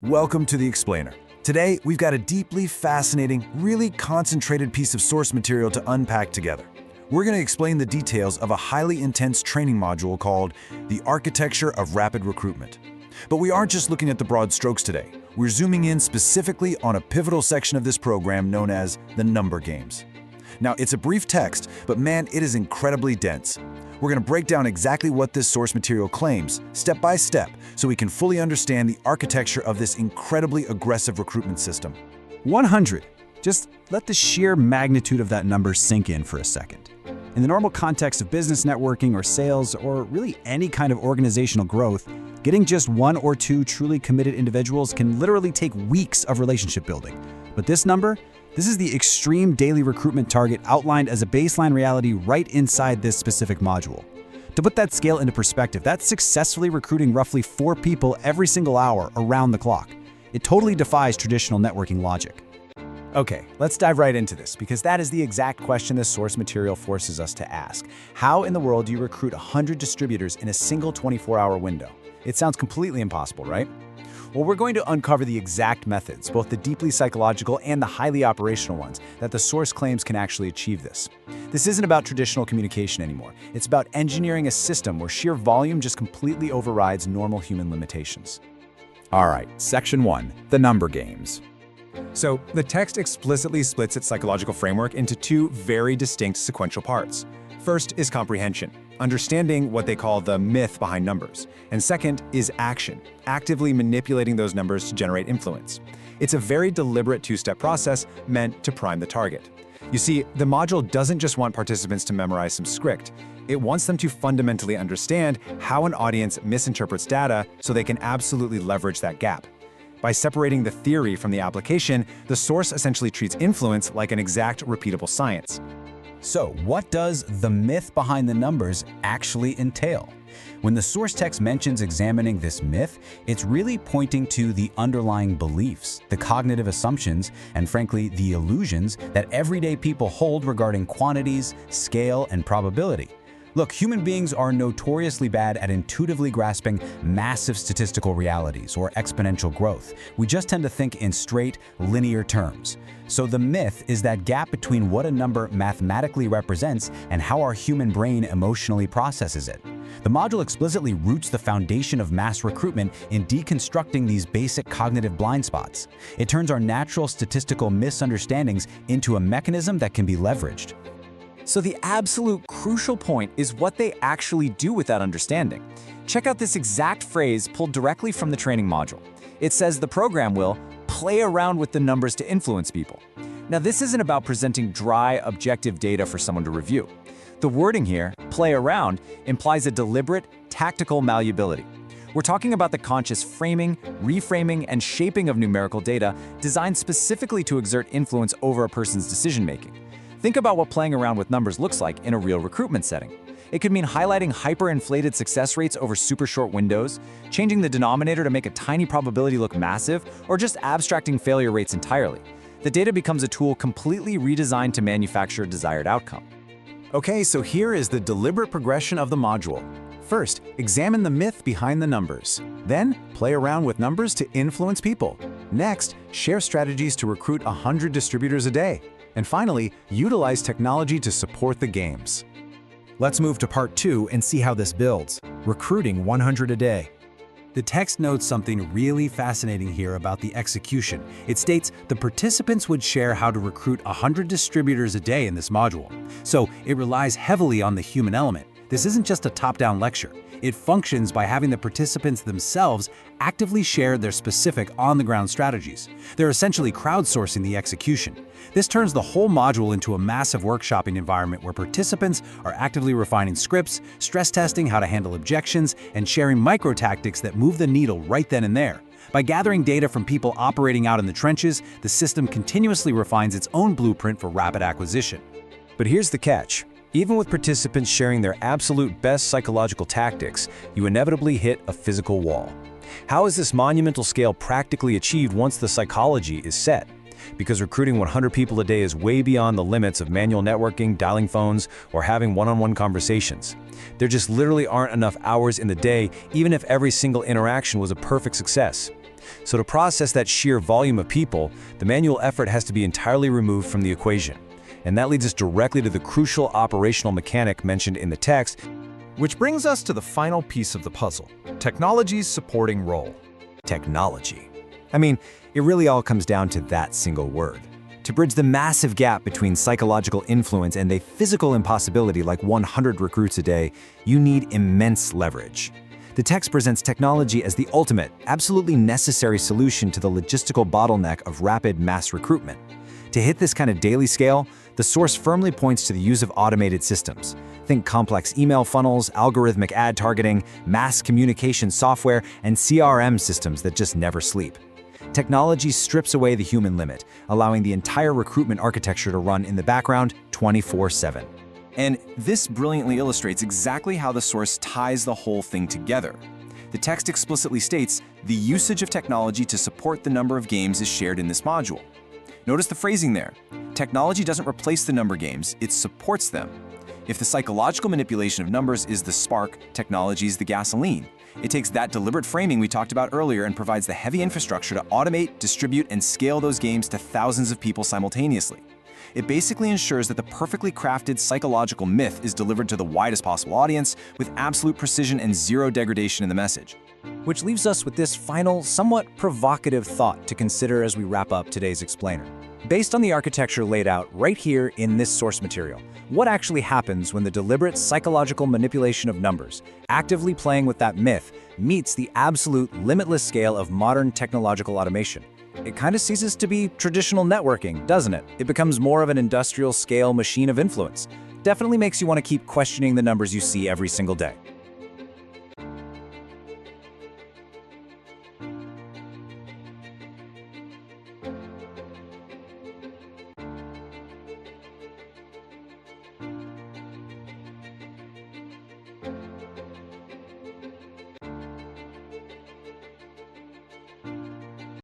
Welcome to The Explainer. Today, we've got a deeply fascinating, really concentrated piece of source material to unpack together. We're going to explain the details of a highly intense training module called The Architecture of Rapid Recruitment. But we aren't just looking at the broad strokes today. We're zooming in specifically on a pivotal section of this program known as the number games. Now, it's a brief text, but man, it is incredibly dense. We're going to break down exactly what this source material claims, step by step, so we can fully understand the architecture of this incredibly aggressive recruitment system. 100. Just let the sheer magnitude of that number sink in for a second. In the normal context of business networking or sales, or really any kind of organizational growth, getting just one or two truly committed individuals can literally take weeks of relationship building. But this number? This is the extreme daily recruitment target outlined as a baseline reality right inside this specific module. To put that scale into perspective, that's successfully recruiting roughly 4 people every single hour around the clock. It totally defies traditional networking logic. Okay, let's dive right into this, because that is the exact question this source material forces us to ask. How in the world do you recruit 100 distributors in a single 24-hour window? It sounds completely impossible, right? Well, we're going to uncover the exact methods, both the deeply psychological and the highly operational ones, that the source claims can actually achieve this. This isn't about traditional communication anymore. It's about engineering a system where sheer volume just completely overrides normal human limitations. All right, Section 1, the number games. So, the text explicitly splits its psychological framework into 2 very distinct sequential parts. First is comprehension, understanding what they call the myth behind numbers. And second is action, actively manipulating those numbers to generate influence. It's a very deliberate 2-step process meant to prime the target. You see, the module doesn't just want participants to memorize some script. It wants them to fundamentally understand how an audience misinterprets data so they can absolutely leverage that gap. By separating the theory from the application, the source essentially treats influence like an exact, repeatable science. So, what does the myth behind the numbers actually entail? When the source text mentions examining this myth, it's really pointing to the underlying beliefs, the cognitive assumptions, and frankly, the illusions that everyday people hold regarding quantities, scale, and probability. Look, human beings are notoriously bad at intuitively grasping massive statistical realities or exponential growth. We just tend to think in straight, linear terms. So the myth is that gap between what a number mathematically represents and how our human brain emotionally processes it. The module explicitly roots the foundation of mass recruitment in deconstructing these basic cognitive blind spots. It turns our natural statistical misunderstandings into a mechanism that can be leveraged. So the absolute crucial point is what they actually do with that understanding. Check out this exact phrase pulled directly from the training module. It says the program will play around with the numbers to influence people. Now, this isn't about presenting dry, objective data for someone to review. The wording here, play around, implies a deliberate, tactical malleability. We're talking about the conscious framing, reframing, and shaping of numerical data designed specifically to exert influence over a person's decision-making. Think about what playing around with numbers looks like in a real recruitment setting. It could mean highlighting hyper-inflated success rates over super short windows, changing the denominator to make a tiny probability look massive, or just abstracting failure rates entirely. The data becomes a tool completely redesigned to manufacture a desired outcome. Okay, so here is the deliberate progression of the module. First, examine the myth behind the numbers. Then, play around with numbers to influence people. Next, share strategies to recruit 100 distributors a day. And finally, utilize technology to support the games. Let's move to part 2 and see how this builds. Recruiting 100 a day. The text notes something really fascinating here about the execution. It states the participants would share how to recruit 100 distributors a day in this module. So it relies heavily on the human element. This isn't just a top-down lecture. It functions by having the participants themselves actively share their specific on-the-ground strategies. They're essentially crowdsourcing the execution. This turns the whole module into a massive workshopping environment where participants are actively refining scripts, stress testing how to handle objections, and sharing micro-tactics that move the needle right then and there. By gathering data from people operating out in the trenches, the system continuously refines its own blueprint for rapid acquisition. But here's the catch. Even with participants sharing their absolute best psychological tactics, you inevitably hit a physical wall. How is this monumental scale practically achieved once the psychology is set? Because recruiting 100 people a day is way beyond the limits of manual networking, dialing phones, or having one-on-one conversations. There just literally aren't enough hours in the day, even if every single interaction was a perfect success. So to process that sheer volume of people, the manual effort has to be entirely removed from the equation. And that leads us directly to the crucial operational mechanic mentioned in the text. Which brings us to the final piece of the puzzle, technology's supporting role. Technology. I mean, it really all comes down to that single word. To bridge the massive gap between psychological influence and a physical impossibility like 100 recruits a day, you need immense leverage. The text presents technology as the ultimate, absolutely necessary solution to the logistical bottleneck of rapid mass recruitment. To hit this kind of daily scale, the source firmly points to the use of automated systems. Think complex email funnels, algorithmic ad targeting, mass communication software, and CRM systems that just never sleep. Technology strips away the human limit, allowing the entire recruitment architecture to run in the background 24/7. And this brilliantly illustrates exactly how the source ties the whole thing together. The text explicitly states the usage of technology to support the number of games is shared in this module. Notice the phrasing there. Technology doesn't replace the number games, it supports them. If the psychological manipulation of numbers is the spark, technology is the gasoline. It takes that deliberate framing we talked about earlier and provides the heavy infrastructure to automate, distribute, and scale those games to thousands of people simultaneously. It basically ensures that the perfectly crafted psychological myth is delivered to the widest possible audience with absolute precision and zero degradation in the message. Which leaves us with this final, somewhat provocative thought to consider as we wrap up today's explainer. Based on the architecture laid out right here in this source material, what actually happens when the deliberate psychological manipulation of numbers, actively playing with that myth, meets the absolute limitless scale of modern technological automation? It kind of ceases to be traditional networking, doesn't it? It becomes more of an industrial scale machine of influence. Definitely makes you want to keep questioning the numbers you see every single day.